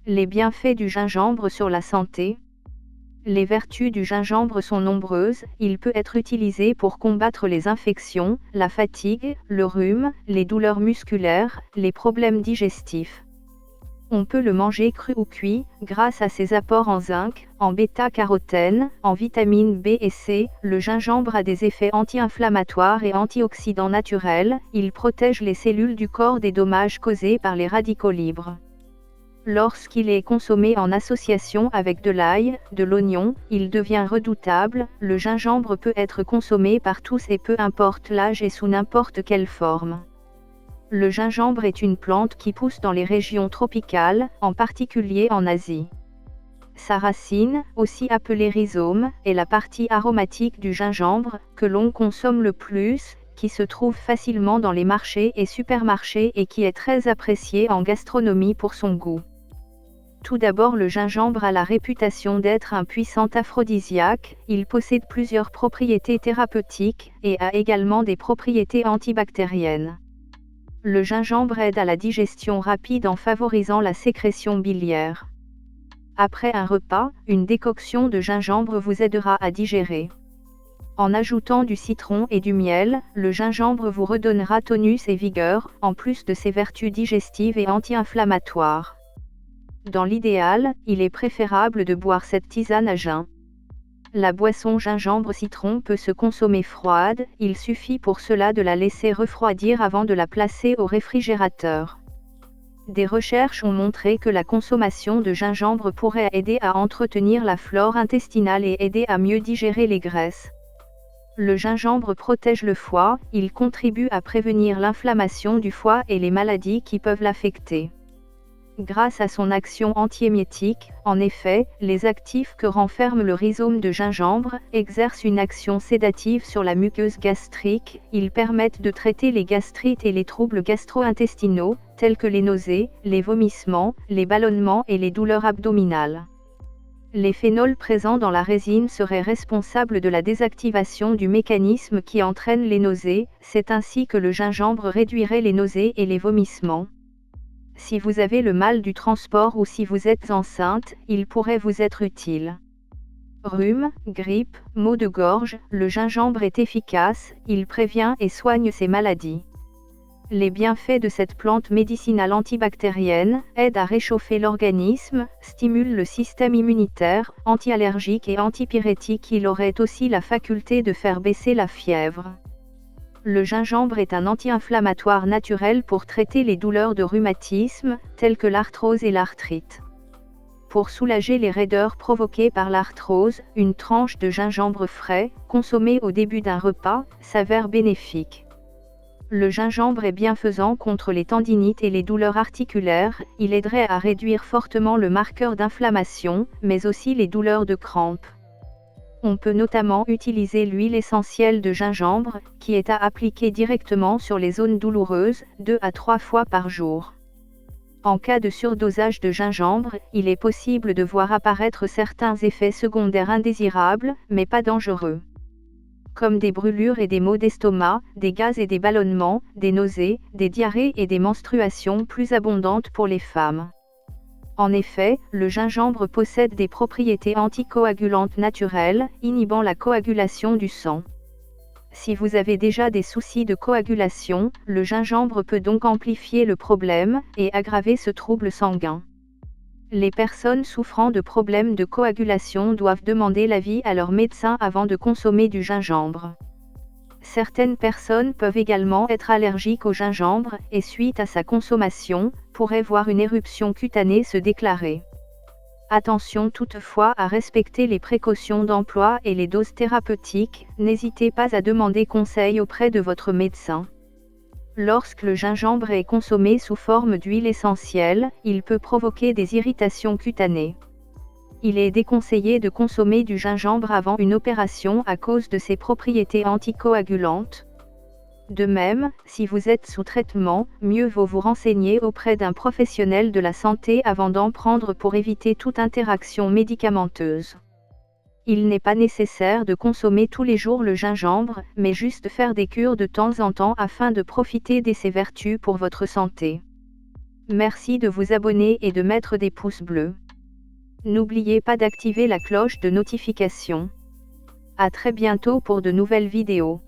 Les bienfaits du gingembre sur la santé. Les vertus du gingembre sont nombreuses, il peut être utilisé pour combattre les infections, la fatigue, le rhume, les douleurs musculaires, les problèmes digestifs. On peut le manger cru ou cuit, grâce à ses apports en zinc, en bêta-carotène, en vitamines B et C. Le gingembre a des effets anti-inflammatoires et antioxydants naturels, il protège les cellules du corps des dommages causés par les radicaux libres. Lorsqu'il est consommé en association avec de l'ail, de l'oignon, il devient redoutable. Le gingembre peut être consommé par tous et peu importe l'âge et sous n'importe quelle forme. Le gingembre est une plante qui pousse dans les régions tropicales, en particulier en Asie. Sa racine, aussi appelée rhizome, est la partie aromatique du gingembre, que l'on consomme le plus, qui se trouve facilement dans les marchés et supermarchés et qui est très appréciée en gastronomie pour son goût. Tout d'abord, le gingembre a la réputation d'être un puissant aphrodisiaque, il possède plusieurs propriétés thérapeutiques, et a également des propriétés antibactériennes. Le gingembre aide à la digestion rapide en favorisant la sécrétion biliaire. Après un repas, une décoction de gingembre vous aidera à digérer. En ajoutant du citron et du miel, le gingembre vous redonnera tonus et vigueur, en plus de ses vertus digestives et anti-inflammatoires. Dans l'idéal, il est préférable de boire cette tisane à jeun. La boisson gingembre-citron peut se consommer froide, il suffit pour cela de la laisser refroidir avant de la placer au réfrigérateur. Des recherches ont montré que la consommation de gingembre pourrait aider à entretenir la flore intestinale et aider à mieux digérer les graisses. Le gingembre protège le foie, il contribue à prévenir l'inflammation du foie et les maladies qui peuvent l'affecter. Grâce à son action antiémiétique, en effet, les actifs que renferme le rhizome de gingembre exercent une action sédative sur la muqueuse gastrique, ils permettent de traiter les gastrites et les troubles gastro-intestinaux, tels que les nausées, les vomissements, les ballonnements et les douleurs abdominales. Les phénols présents dans la résine seraient responsables de la désactivation du mécanisme qui entraîne les nausées, c'est ainsi que le gingembre réduirait les nausées et les vomissements. Si vous avez le mal du transport ou si vous êtes enceinte, il pourrait vous être utile. Rhume, grippe, maux de gorge, le gingembre est efficace, il prévient et soigne ces maladies. Les bienfaits de cette plante médicinale antibactérienne aident à réchauffer l'organisme, stimulent le système immunitaire, anti-allergique et antipyrétique. Il aurait aussi la faculté de faire baisser la fièvre. Le gingembre est un anti-inflammatoire naturel pour traiter les douleurs de rhumatisme, telles que l'arthrose et l'arthrite. Pour soulager les raideurs provoquées par l'arthrose, une tranche de gingembre frais, consommée au début d'un repas, s'avère bénéfique. Le gingembre est bienfaisant contre les tendinites et les douleurs articulaires, il aiderait à réduire fortement le marqueur d'inflammation, mais aussi les douleurs de crampes. On peut notamment utiliser l'huile essentielle de gingembre, qui est à appliquer directement sur les zones douloureuses, 2 à 3 fois par jour. En cas de surdosage de gingembre, il est possible de voir apparaître certains effets secondaires indésirables, mais pas dangereux. Comme des brûlures et des maux d'estomac, des gaz et des ballonnements, des nausées, des diarrhées et des menstruations plus abondantes pour les femmes. En effet, le gingembre possède des propriétés anticoagulantes naturelles, inhibant la coagulation du sang. Si vous avez déjà des soucis de coagulation, le gingembre peut donc amplifier le problème et aggraver ce trouble sanguin. Les personnes souffrant de problèmes de coagulation doivent demander l'avis à leur médecin avant de consommer du gingembre. Certaines personnes peuvent également être allergiques au gingembre et suite à sa consommation, pourraient voir une éruption cutanée se déclarer. Attention toutefois à respecter les précautions d'emploi et les doses thérapeutiques, n'hésitez pas à demander conseil auprès de votre médecin. Lorsque le gingembre est consommé sous forme d'huile essentielle, il peut provoquer des irritations cutanées. Il est déconseillé de consommer du gingembre avant une opération à cause de ses propriétés anticoagulantes. De même, si vous êtes sous traitement, mieux vaut vous renseigner auprès d'un professionnel de la santé avant d'en prendre pour éviter toute interaction médicamenteuse. Il n'est pas nécessaire de consommer tous les jours le gingembre, mais juste faire des cures de temps en temps afin de profiter de ses vertus pour votre santé. Merci de vous abonner et de mettre des pouces bleus. N'oubliez pas d'activer la cloche de notification. À très bientôt pour de nouvelles vidéos.